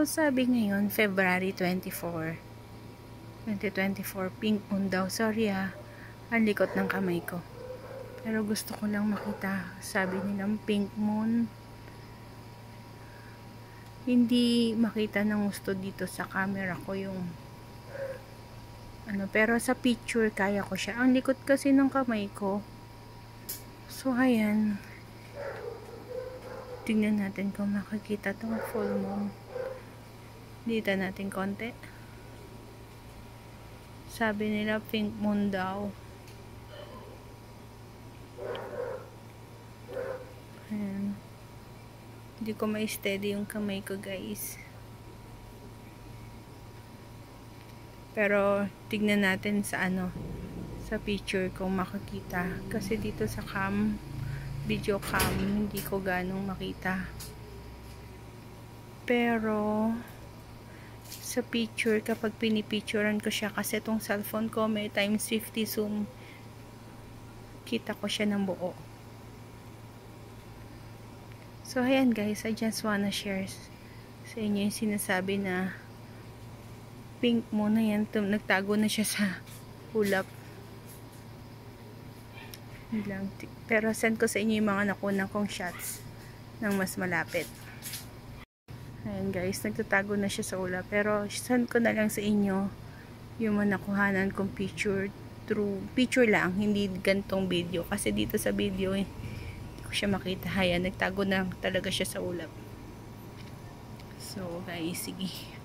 So, sabi ngayon, February 24, 2024, pink moon daw. Sorry ang likot ng kamay ko. Pero gusto ko lang makita. Sabi nilang pink moon. Hindi makita ng gusto dito sa camera ko yung pero sa picture kaya ko siya. Ang likot kasi ng kamay ko. So, ayan. Tingnan natin kung makikita tong full moon. Dito natin konti. Sabi nila pink moon daw. Ayan. Hindi ko ma-steady yung kamay ko, guys. Pero tignan natin sa sa picture kung makikita. Kasi dito sa video cam, hindi ko ganong makita. Pero sa picture, kapag pinipicturean ko siya, kasi itong cellphone ko may times 50 zoom, kita ko siya ng buo. So ayan guys, I just wanna share sa inyo yung sinasabi na pink moon na yan. Nagtago na siya sa ulap. Pero send ko sa inyo yung mga nakunan kong shots ng mas malapit. Ayan guys, nagtatago na siya sa ulap. Pero send ko na lang sa inyo yung mga nakuhanan kong picture through picture lang, hindi gantong video. Kasi dito sa video hindi ko siya makita. Ayan, nagtago na talaga siya sa ulap. So guys, sige.